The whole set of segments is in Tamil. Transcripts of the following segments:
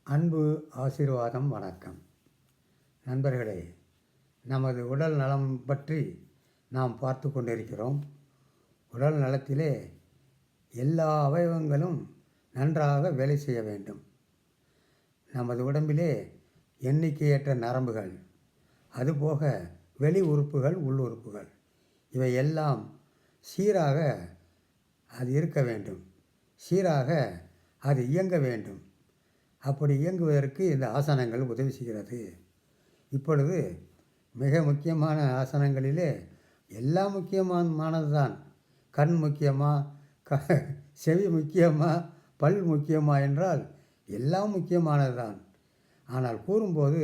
அன்பு ஆசீர்வாதம் வணக்கம். நண்பர்களே, நமது உடல் நலம் பற்றி நாம் பார்த்து கொண்டிருக்கிறோம். உடல் நலத்திலே எல்லா அவயவங்களும் நன்றாக வேலை செய்ய வேண்டும். நமது உடம்பிலே எண்ணிக்கையற்ற நரம்புகள், அதுபோக வெளி உறுப்புகள், உள் உறுப்புகள், இவை எல்லாம் சீராக அது இருக்க வேண்டும். சீராக அது இயங்க வேண்டும். அப்படி இயங்குவதற்கு இந்த ஆசனங்கள் உதவி செய்கிறது. இப்பொழுது மிக முக்கியமான ஆசனங்களிலே எல்லாம் முக்கியமானது தான். கண் முக்கியமா, செவி முக்கியமா, பல் முக்கியமா என்றால் எல்லாம் முக்கியமானது தான். ஆனால் கூறும்போது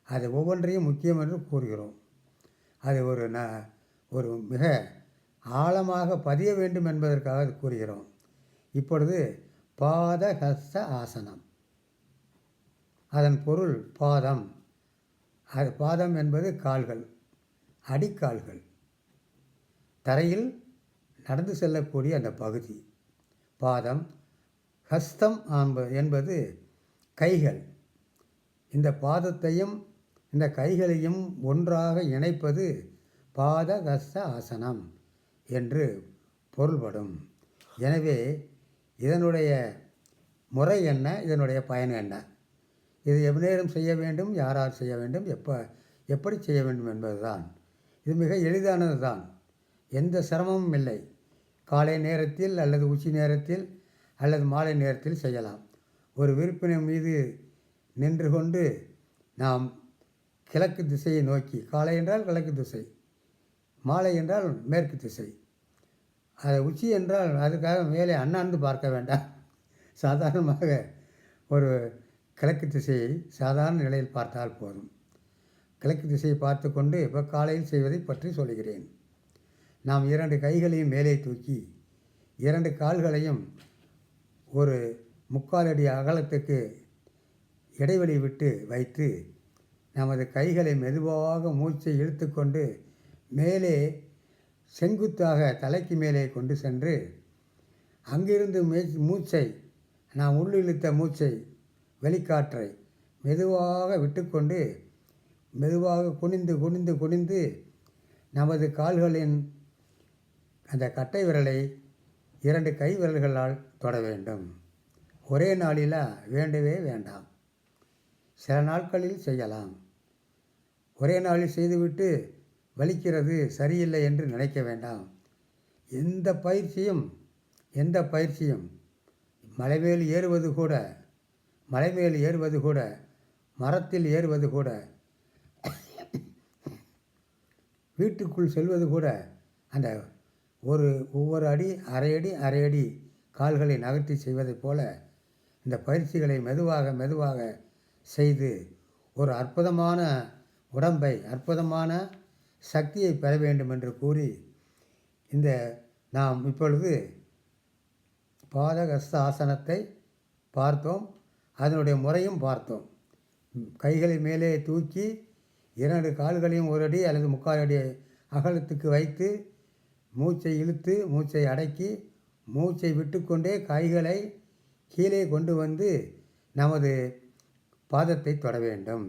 அதை ஒவ்வொன்றையும் முக்கியம் என்று கூறுகிறோம். அது ஒரு மிக ஆழமாக பதிய வேண்டும் என்பதற்காக அது கூறுகிறோம். இப்பொழுது பாதஹஸ்த ஆசனம். அதன் பொருள் பாதம். அது பாதம் என்பது கால்கள், அடிக்கால்கள், தரையில் நடந்து செல்லக்கூடிய அந்த பகுதி பாதம். ஹஸ்தம் என்பது கைகள். இந்த பாதத்தையும் இந்த கைகளையும் ஒன்றாக இணைப்பது பாதஹஸ்த ஆசனம் என்று பொருள்படும். எனவே இதனுடைய முறை என்ன, இதனுடைய பயன் என்ன, இது எவ்வளவு செய்ய வேண்டும், யாரால் செய்ய வேண்டும், எப்படி செய்ய வேண்டும் என்பதுதான். இது மிக எளிதானது தான். எந்த சிரமமும் இல்லை. காலை நேரத்தில் அல்லது உச்சி நேரத்தில் அல்லது மாலை நேரத்தில் செய்யலாம். ஒரு விருப்பினை மீது நின்று கொண்டு நாம் கிழக்கு திசையை நோக்கி, காலை என்றால் கிழக்கு திசை, மாலை என்றால் மேற்கு திசை, அது உச்சி என்றால் அதுக்காக மேலே அண்ணாந்து பார்க்க வேண்டாம். சாதாரணமாக ஒரு கிழக்கு திசையை சாதாரண நிலையில் பார்த்தால் போதும். கிழக்கு திசையை பார்த்து கொண்டு இப்போ காலையில் செய்வதை பற்றி சொல்கிறேன். நாம் 2 கைகளையும் மேலே தூக்கி 2 கால்களையும் ஒரு 3/4 அடி அகலத்துக்கு இடைவெளி விட்டு வைத்து நமது கைகளை மெதுவாக மூச்சை இழுத்து கொண்டு மேலே செங்குத்தாக தலைக்கு மேலே கொண்டு சென்று அங்கிருந்து மூச்சை, நாம் உள்ளிழுத்த மூச்சை, வெளிக்காற்றை மெதுவாக விட்டுக்கொண்டு மெதுவாக குனிந்து குனிந்து குனிந்து நமது கால்களின் அந்த கட்டை விரலை 2 கை விரல்களால் தொட வேண்டும். ஒரே நாளில் வேண்டவே வேண்டாம். சில நாட்களில் செய்யலாம். ஒரே நாளில் செய்துவிட்டு வலிக்கிறது, சரியில்லை என்று நினைக்க வேண்டாம். எந்த பயிற்சியும் மலைமேல் ஏறுவது கூட, மரத்தில் ஏறுவது கூட, வீட்டுக்குள் செல்வது கூட, அந்த ஒவ்வொரு அடி அரை அடி கால்களை நகர்த்தி செய்வதைப் போல இந்த பயிற்சிகளை மெதுவாக செய்து ஒரு அற்புதமான உடம்பை, அற்புதமான சக்தியை பெற வேண்டும் என்று கூறி நாம் இப்பொழுது பாதஹஸ்த ஆசனத்தை பார்த்தோம். அதனுடைய முறையும் பார்த்தோம். கைகளை மேலே தூக்கி 2 கால்களையும் 1 அடி அல்லது 3/4 அடி அகலத்துக்கு வைத்து மூச்சை இழுத்து மூச்சை அடக்கி மூச்சை விட்டுக்கொண்டே கைகளை கீழே கொண்டு வந்து நமது பாதத்தை தொட வேண்டும்.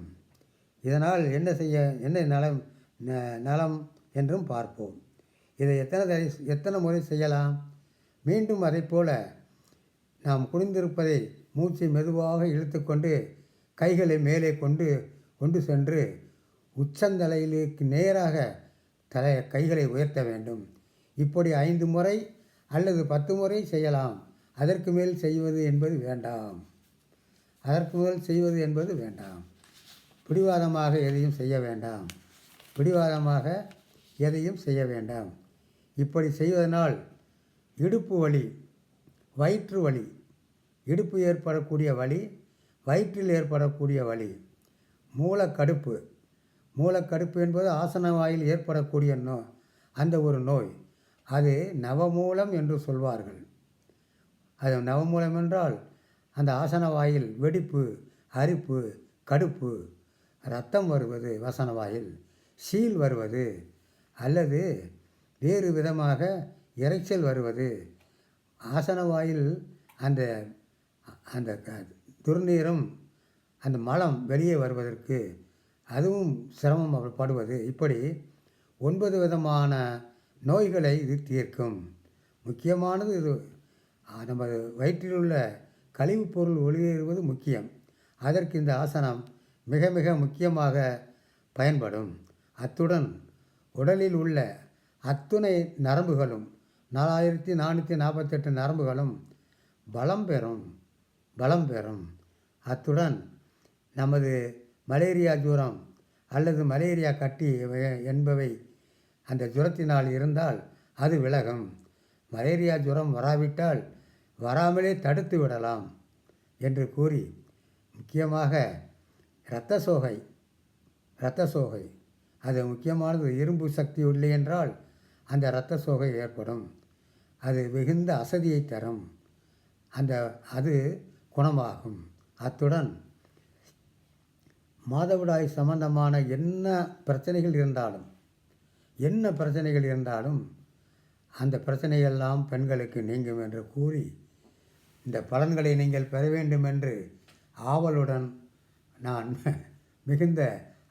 இதனால் என்ன நலம் என்றும் பார்ப்போம். இதை எத்தனை முறை செய்யலாம்? மீண்டும் அதை போல நாம் குனிந்திருப்பதை மூச்சை மெதுவாக இழுத்துக்கொண்டு கைகளை மேலே கொண்டு சென்று உச்சந்தலையிലേക്ക് நேராக கைகளை உயர்த்த வேண்டும். இப்படி 5 முறை அல்லது 10 முறை செய்யலாம். அதற்கு மேல் செய்வது என்பது வேண்டாம். பிடிவாதமாக எதையும் செய்ய வேண்டாம். இப்படி செய்வதனால் இடுப்பு வலி, வயிற்று வலி, இடுப்பு ஏற்படக்கூடிய வலி, வயிற்றில் ஏற்படக்கூடிய வலி, மூலக்கடுப்பு என்பது ஆசன வாயில் ஏற்படக்கூடிய அந்த ஒரு நோய், அது நவமூலம் என்று சொல்வார்கள். அது நவமூலம் என்றால் அந்த ஆசன வாயில் வெடிப்பு, அரிப்பு, கடுப்பு, இரத்தம் வருவது, வசன வாயில் சீல் வருவது, அல்லது வேறு விதமாக இரைச்சல் வருவது, ஆசன வாயில் அந்த அந்த துர்நீரும் அந்த மலம் வெளியே வருவதற்கு அதுவும் சிரமம் அவர் படுவது, இப்படி 9 விதமான நோய்களை இது தீர்க்கும். முக்கியமானது இது நமது வயிற்றில் உள்ள கழிவுப் பொருள் வெளியேறுவது முக்கியம். அதற்கு இந்த ஆசனம் மிக மிக முக்கியமாக பயன்படும். அத்துடன் உடலில் உள்ள அத்துணை நரம்புகளும் 4448 நரம்புகளும் பலம் பெறும். அத்துடன் நமது மலேரியா ஜுரம் அல்லது மலேரியா கட்டி என்பவை அந்த ஜுரத்தினால் இருந்தால் அது விலகும். மலேரியா ஜுரம் வராவிட்டால் வராமலே தடுத்து விடலாம் என்று கூறி, முக்கியமாக இரத்த சோகை அது முக்கியமானது. இரும்பு சக்தி இல்லை என்றால் அந்த இரத்த சோகை ஏற்படும். அது மிகுந்த அசதியை தரும். அது குணமாகும். அத்துடன் மாதவிடாய் சம்பந்தமான என்ன பிரச்சனைகள் இருந்தாலும் அந்த பிரச்சனையெல்லாம் பெண்களுக்கு நீங்கும் என்று கூறி, இந்த பலன்களை நீங்கள் பெற வேண்டும் என்று ஆவலுடன் நான் மிகுந்த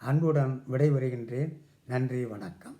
அன்புடன் விடைபெறுகின்றேன். நன்றி, வணக்கம்.